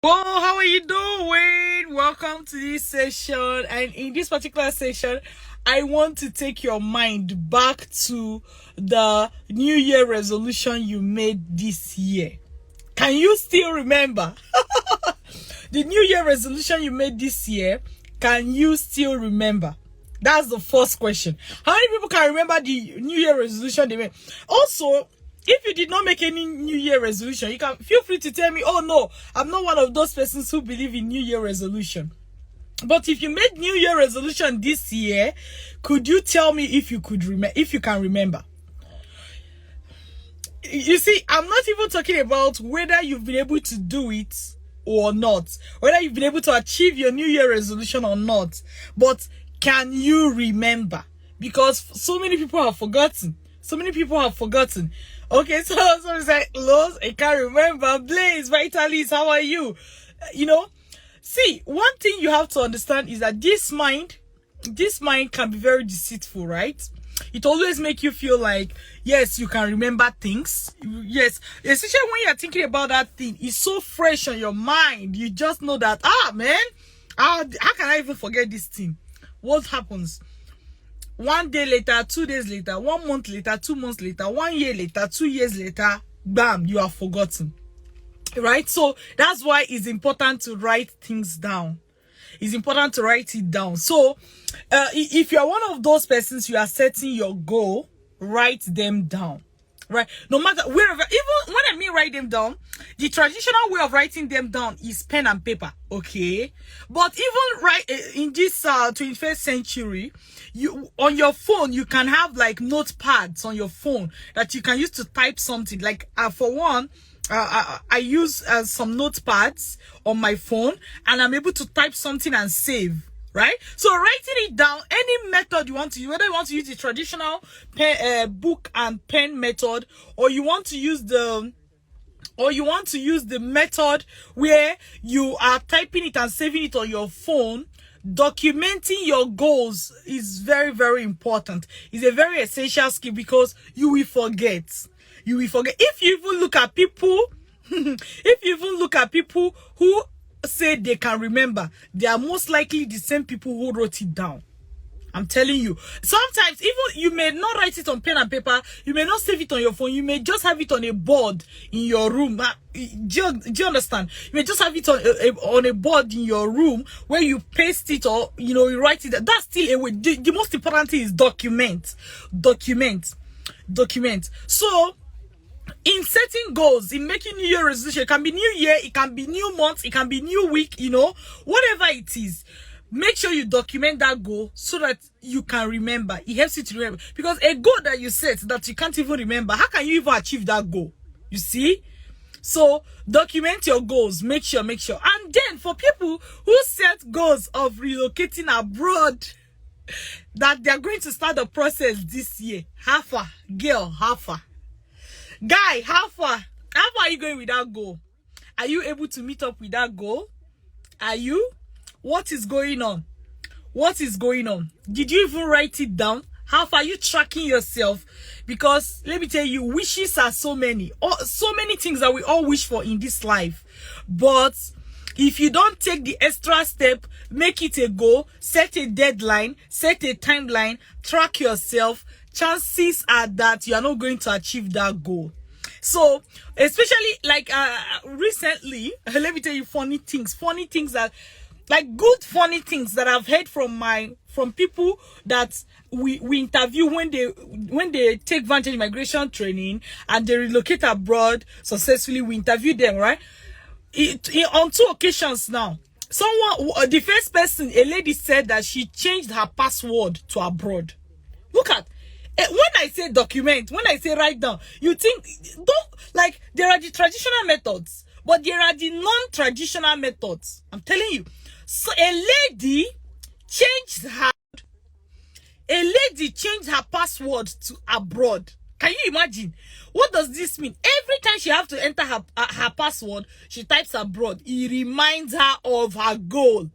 Well, how are you doing? Welcome to this session. And in this particular session, I want to take your mind back to the New Year resolution you made this year. Can you still remember? The New Year resolution you made this year, can you still remember? That's the first question. How many people can remember the New Year resolution they made? Also, if you did not make any New Year resolution, you can feel free to tell me, oh no, I'm not one of those persons who believe in New Year resolution. But if you made New Year resolution this year, could you tell me if you could remember, if you can remember? You see, I'm not even talking about whether you've been able to do it or not, whether you've been able to achieve your New Year resolution or not, but can you remember? Because so many people have forgotten. So many people have forgotten. Okay, so it's like, Los, I can't remember. Blaze, Vitalis, how are you? See, one thing you have to understand is that this mind can be very deceitful, right? It always make you feel like, yes, you can remember things. Yes, especially when you're thinking about that thing, it's so fresh on your mind. You just know that, man, how can I even forget this thing? What happens? 1 day later, 2 days later, 1 month later, 2 months later, 1 year later, 2 years later, bam, you are forgotten. Right? So that's why it's important to write things down. It's important to write it down. So if you're one of those persons, you are setting your goal, write them down. Right? No matter wherever, even when I mean write them down, the traditional way of writing them down is pen and paper. Okay? But even in this 21st century, you on your phone, you can have like notepads on your phone that you can use to type something. Like for one, I use some notepads on my phone, and I'm able to type something and save. Right? So writing it down, any method you want to use, whether you want to use the traditional book and pen method, or you want to use the method where you are typing it and saving it on your phone. Documenting your goals is very, very important. It's a very essential skill because you will forget. You will forget. If you even look at people, who say they can remember, they are most likely the same people who wrote it down. I'm telling you. Sometimes even you may not write it on pen and paper, you may not save it on your phone, you may just have it on a board in your room. Do you understand? You may just have it on a board in your room where you paste it, or you write it. That's still a way. The most important thing is document. So in setting goals, in making New Year resolution, it can be new year, it can be new month, it can be new week, whatever it is. Make sure you document that goal so that you can remember. It helps you to remember. Because a goal that you set that you can't even remember, how can you even achieve that goal? You see? So document your goals. Make sure. And then for people who set goals of relocating abroad, that they're going to start the process this year. How far? Girl, how far? Guy, how far? How far are you going with that goal? Are you able to meet up with that goal? Are you? What is going on? What is going on? Did you even write it down? How far are you tracking yourself? Because let me tell you, wishes are so many. So many things that we all wish for in this life. But if you don't take the extra step, make it a goal, set a deadline, set a timeline, track yourself, chances are that you are not going to achieve that goal. So, especially like recently, let me tell you funny things that, like good funny things that I've heard from people that we interview when they take Vantage migration training and they relocate abroad successfully. We interview them, right? On 2 occasions now. The first person, a lady, said that she changed her password to abroad. Look at. When I say document, when I say write down, you think, there are the traditional methods, but there are the non-traditional methods. I'm telling you. So a lady changed her password to abroad. Can you imagine? What does this mean? Every time she has to enter her password, she types abroad. It reminds her of her goal.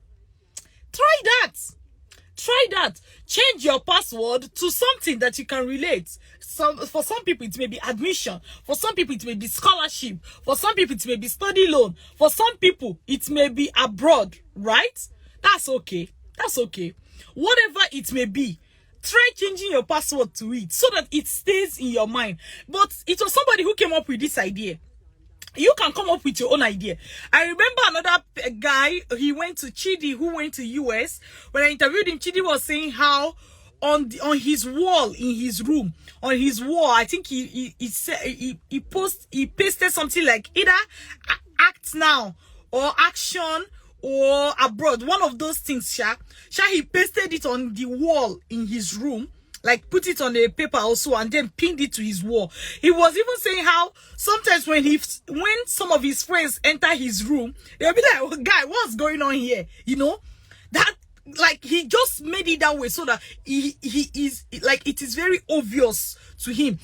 Try that. Try that. Change your password to something that you can relate. For some people, it may be admission. For some people, it may be scholarship. For some people, it may be study loan. For some people, it may be abroad, right? That's okay. That's okay. Whatever it may be, try changing your password to it so that it stays in your mind. But it was somebody who came up with this idea. You can come up with your own idea. I remember another guy, he went to Chidi, who went to US. When I interviewed him, Chidi was saying how on his wall in his room, on his wall, I think he pasted something like either act now or action or abroad. One of those things, he pasted it on the wall in his room. Like put it on a paper also and then pinned it to his wall. He was even saying how sometimes when some of his friends enter his room, they'll be like, oh, guy, what's going on here? You know, that like he just made it that way so that he is like it is very obvious to him.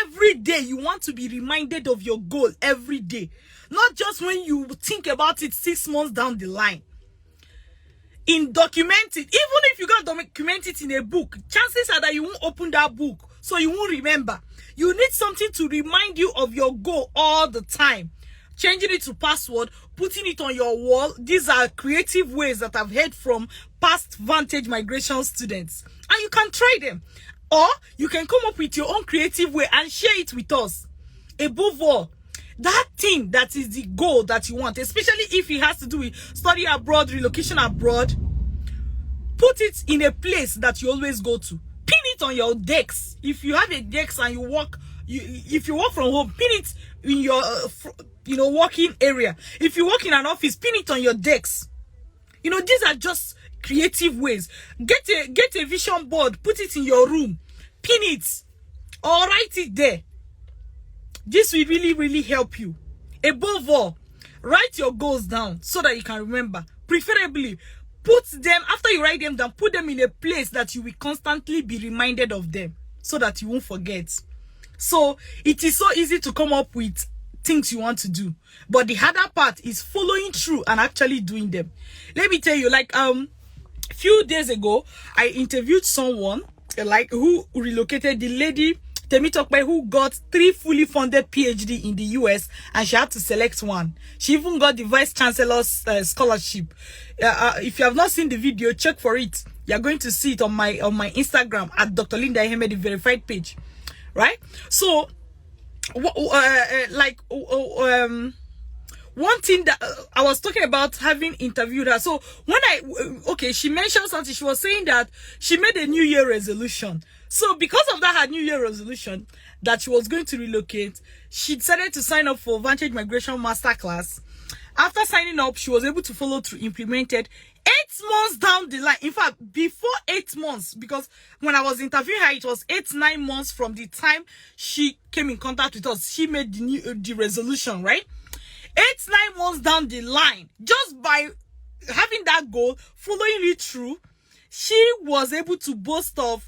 Every day you want to be reminded of your goal every day, not just when you think about it 6 months down the line. Document it. Even if you can't document it in a book, chances are that you won't open that book, so you won't remember. You need something to remind you of your goal all the time. Changing it to password, putting it on your wall. These are creative ways that I've heard from past Vantage Migration students, and you can try them. Or you can come up with your own creative way and share it with us. Above all, that thing that is the goal that you want, especially if it has to do with study abroad, relocation abroad, put it in a place that you always go to. Pin it on your decks. If you have a desk and you work, if you work from home, pin it in your working area. If you work in an office, pin it on your decks. These are just creative ways. Get a vision board, put it in your room, pin it, or write it there. This will really, really help you. Above all, write your goals down so that you can remember. Preferably, put them, after you write them down, put them in a place that you will constantly be reminded of them so that you won't forget. So, it is so easy to come up with things you want to do. But the harder part is following through and actually doing them. Let me tell you, like, a few days ago, I interviewed someone, like, who relocated, the lady Temitokpe, who got 3 fully funded PhD in the US, and she had to select one. She even got the Vice Chancellor's scholarship. If you have not seen the video, check for it. You're going to see it on my Instagram at Dr. Linda Iheme, the verified page, right? So, one thing that I was talking about having interviewed her. So when she mentioned something. She was saying that she made a New Year resolution. So because of that, her New Year resolution that she was going to relocate, she decided to sign up for Vantage Migration Masterclass. After signing up, she was able to follow through, implemented 8 months down the line. In fact, before 8 months, because when I was interviewing her, it was 8-9 months from the time she came in contact with us. She made the resolution, right? 8-9 months down the line, just by having that goal, following it through, she was able to boast of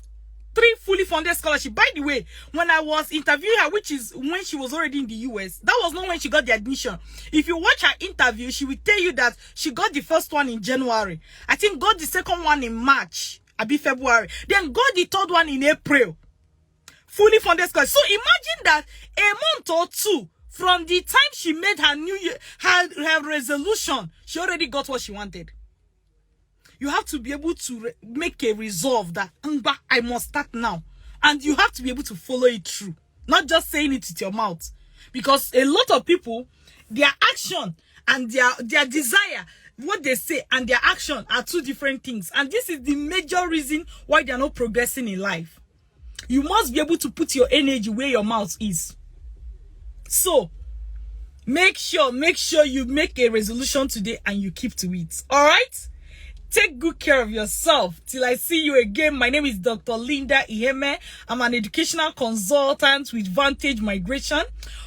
3 fully funded scholarships. By the way, when I was interviewing her, which is when she was already in the US, that was not when she got the admission. If you watch her interview, she will tell you that she got the first one in January. I think got the second one in March, February. Then got the third one in April. Fully funded scholarship. So imagine that a month or two from the time she made her New Year, her resolution, she already got what she wanted. You have to be able to make a resolve that I must start now. And you have to be able to follow it through. Not just saying it with your mouth. Because a lot of people, their action and their desire, what they say and their action are 2 different things. And this is the major reason why they are not progressing in life. You must be able to put your energy where your mouth is. So, make sure you make a resolution today and you keep to it. All right? Take good care of yourself. Till I see you again, my name is Dr. Linda Iheme. I'm an educational consultant with Vantage Migration.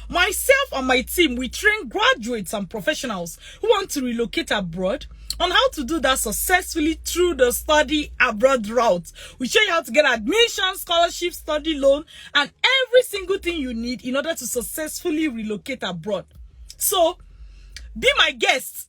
Myself and my team, we train graduates and professionals who want to relocate abroad on how to do that successfully through the study abroad route. We show you how to get admission, scholarship, study loan, and every single thing you need in order to successfully relocate abroad. So, be my guest.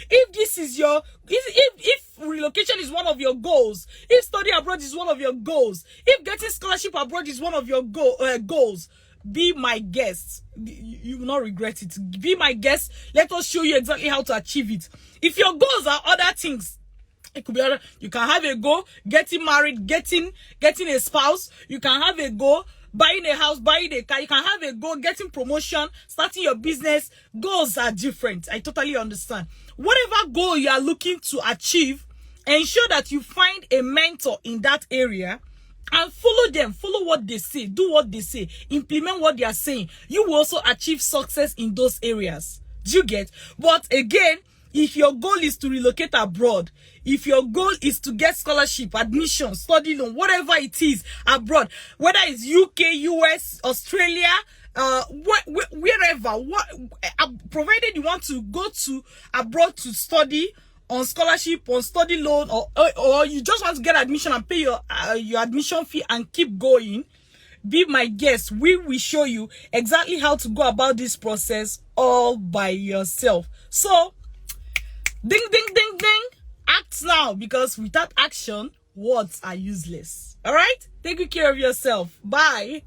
If this is your, if relocation is one of your goals, if study abroad is one of your goals, if getting scholarship abroad is one of your goals, be my guest. You will not regret it. Be my guest. Let us show you exactly how to achieve it. If your goals are other things, it could be other. You can have a goal getting married, getting a spouse. You can have a goal buying a house, buying a car. You can have a goal getting promotion, starting your business. Goals are different. I totally understand. Whatever goal you are looking to achieve, ensure that you find a mentor in that area and follow them. Follow what they say. Do what they say. Implement what they are saying. You will also achieve success in those areas. Do you get? But again, if your goal is to relocate abroad, if your goal is to get scholarship, admission, study loan, whatever it is abroad, whether it's UK, US, Australia, wherever, provided you want to go to abroad to study on scholarship, on study loan, or you just want to get admission and pay your admission fee and keep going, be my guest. We will show you exactly how to go about this process all by yourself. So, ding, ding, ding, ding. Act now, because without action, words are useless. All right? Take good care of yourself. Bye.